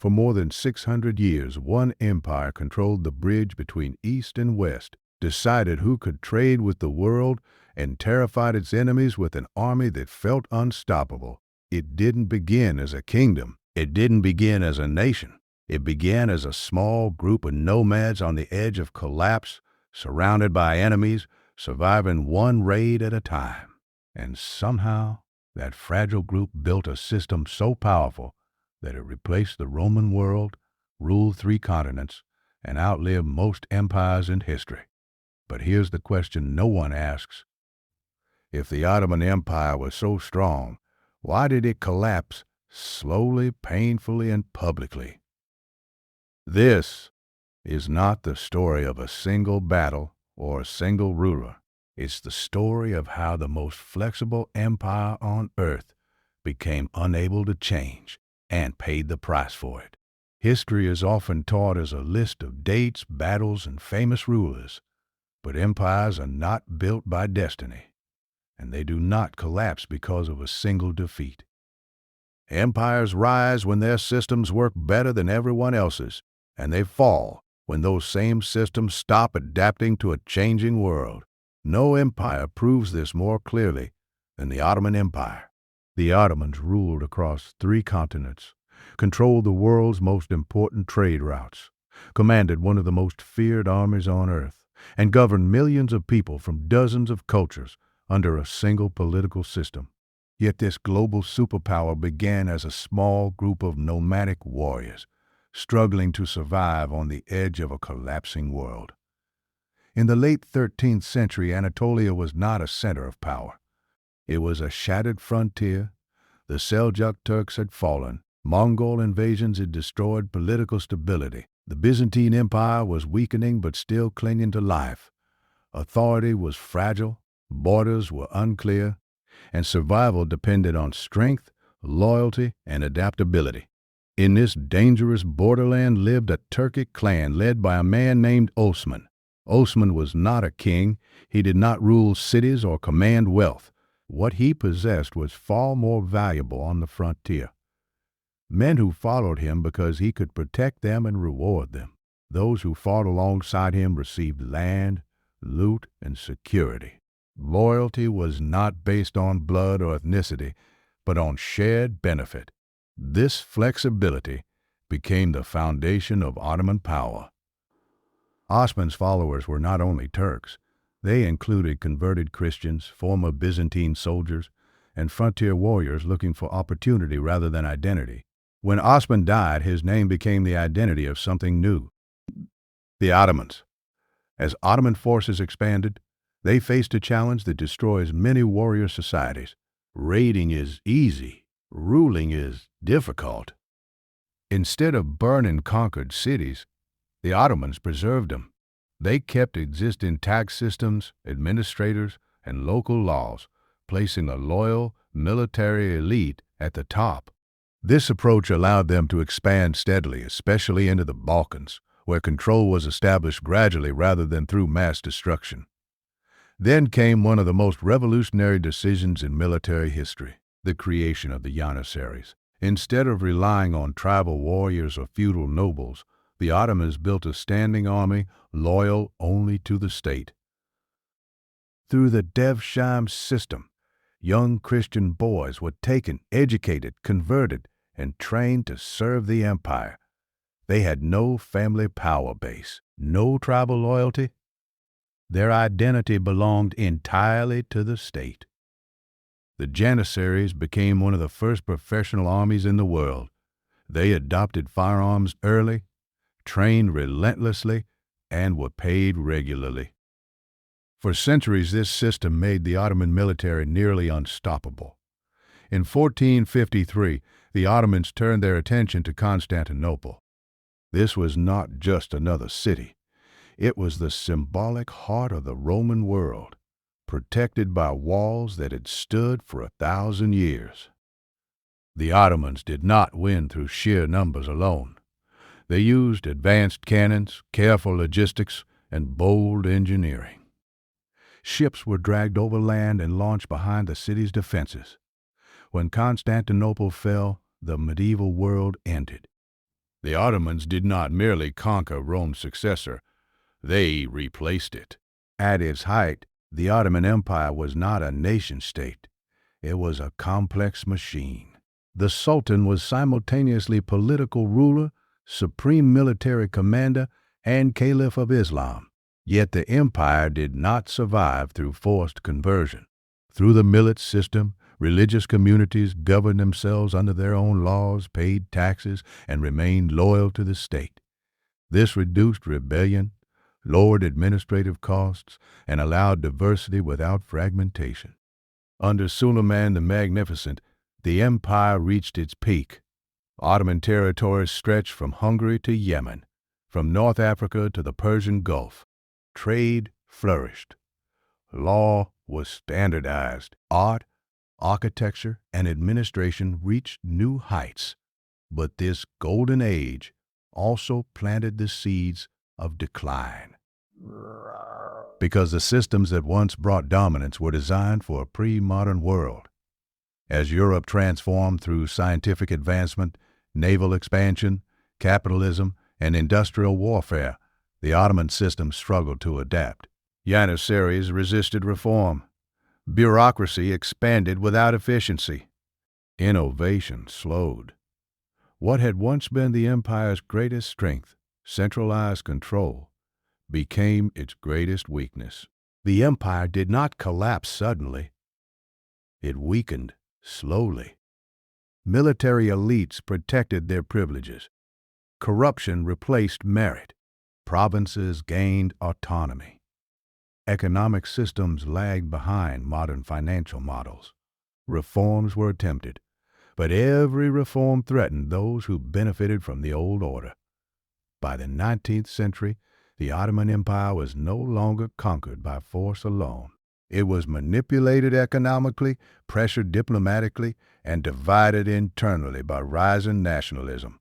For more than 600 years, one empire controlled the bridge between East and West, decided who could trade with the world, and terrified its enemies with an army that felt unstoppable. It didn't begin as a kingdom. It didn't begin as a nation. It began as a small group of nomads on the edge of collapse, surrounded by enemies, surviving one raid at a time. And somehow, that fragile group built a system so powerful that it replaced the Roman world, ruled 3 continents, and outlived most empires in history. But here's the question no one asks. If the Ottoman Empire was so strong, why did it collapse slowly, painfully, and publicly? This is not the story of a single battle or a single ruler. It's the story of how the most flexible empire on earth became unable to change and paid the price for it. History is often taught as a list of dates, battles, and famous rulers, but empires are not built by destiny, and they do not collapse because of a single defeat. Empires rise when their systems work better than everyone else's, and they fall when those same systems stop adapting to a changing world. No empire proves this more clearly than the Ottoman Empire. The Ottomans ruled across 3 continents, controlled the world's most important trade routes, commanded one of the most feared armies on earth, and governed millions of people from dozens of cultures under a single political system. Yet this global superpower began as a small group of nomadic warriors, struggling to survive on the edge of a collapsing world. In the late 13th century, Anatolia was not a center of power. It was a shattered frontier. The Seljuk Turks had fallen. Mongol invasions had destroyed political stability. The Byzantine Empire was weakening but still clinging to life. Authority was fragile, borders were unclear, and survival depended on strength, loyalty, and adaptability. In this dangerous borderland lived a Turkic clan led by a man named Osman. Osman was not a king. He did not rule cities or command wealth. What he possessed was far more valuable on the frontier. Men who followed him because he could protect them and reward them. Those who fought alongside him received land, loot, and security. Loyalty was not based on blood or ethnicity, but on shared benefit. This flexibility became the foundation of Ottoman power. Osman's followers were not only Turks. They included converted Christians, former Byzantine soldiers, and frontier warriors looking for opportunity rather than identity. When Osman died, his name became the identity of something new: the Ottomans. As Ottoman forces expanded, they faced a challenge that destroys many warrior societies. Raiding is easy. Ruling is difficult. Instead of burning conquered cities, the Ottomans preserved them. They kept existing tax systems, administrators, and local laws, placing a loyal military elite at the top. This approach allowed them to expand steadily, especially into the Balkans, where control was established gradually rather than through mass destruction. Then came one of the most revolutionary decisions in military history: the creation of the Janissaries. Instead of relying on tribal warriors or feudal nobles, the Ottomans built a standing army loyal only to the state. Through the Devshirme system, young Christian boys were taken, educated, converted, and trained to serve the empire. They had no family power base, no tribal loyalty. Their identity belonged entirely to the state. The Janissaries became one of the first professional armies in the world. They adopted firearms early, trained relentlessly, and were paid regularly. For centuries, this system made the Ottoman military nearly unstoppable. In 1453, the Ottomans turned their attention to Constantinople. This was not just another city. It was the symbolic heart of the Roman world, protected by walls that had stood for 1,000 years. The Ottomans did not win through sheer numbers alone. They used advanced cannons, careful logistics, and bold engineering. Ships were dragged over land and launched behind the city's defenses. When Constantinople fell, the medieval world ended. The Ottomans did not merely conquer Rome's successor, they replaced it. At its height, the Ottoman Empire was not a nation-state. It was a complex machine. The Sultan was simultaneously political ruler, supreme military commander, and Caliph of Islam. Yet the empire did not survive through forced conversion. Through the millet system, religious communities governed themselves under their own laws, paid taxes, and remained loyal to the state. This reduced rebellion, lowered administrative costs, and allowed diversity without fragmentation. Under Suleiman the Magnificent, the empire reached its peak. Ottoman territories stretched from Hungary to Yemen, from North Africa to the Persian Gulf. Trade flourished. Law was standardized. Art, architecture, and administration reached new heights. But this golden age also planted the seeds of decline. Because the systems that once brought dominance were designed for a pre-modern world. As Europe transformed through scientific advancement, naval expansion, capitalism, and industrial warfare, the Ottoman system struggled to adapt. Janissaries resisted reform. Bureaucracy expanded without efficiency. Innovation slowed. What had once been the empire's greatest strength, centralized control, became its greatest weakness. The empire did not collapse suddenly. It weakened slowly. Military elites protected their privileges. Corruption replaced merit. Provinces gained autonomy. Economic systems lagged behind modern financial models. Reforms were attempted, but every reform threatened those who benefited from the old order. By the 19th century, the Ottoman Empire was no longer conquered by force alone. It was manipulated economically, pressured diplomatically, and divided internally by rising nationalism.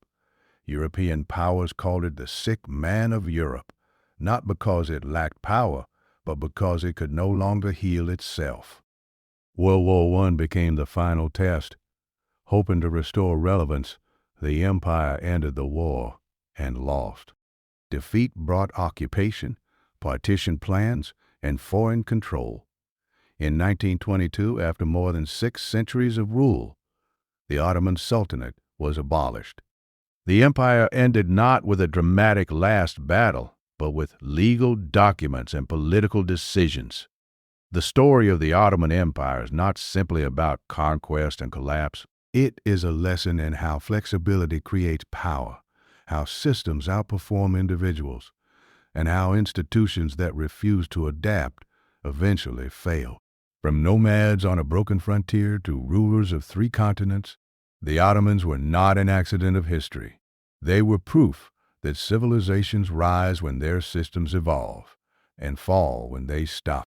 European powers called it the sick man of Europe, not because it lacked power, but because it could no longer heal itself. World War I became the final test. Hoping to restore relevance, the empire entered the war and lost. Defeat brought occupation, partition plans, and foreign control. In 1922, after more than 6 centuries of rule, the Ottoman Sultanate was abolished. The empire ended not with a dramatic last battle, but with legal documents and political decisions. The story of the Ottoman Empire is not simply about conquest and collapse. It is a lesson in how flexibility creates power, how systems outperform individuals, and how institutions that refuse to adapt eventually fail. From nomads on a broken frontier to rulers of 3 continents, the Ottomans were not an accident of history. They were proof that civilizations rise when their systems evolve and fall when they stop.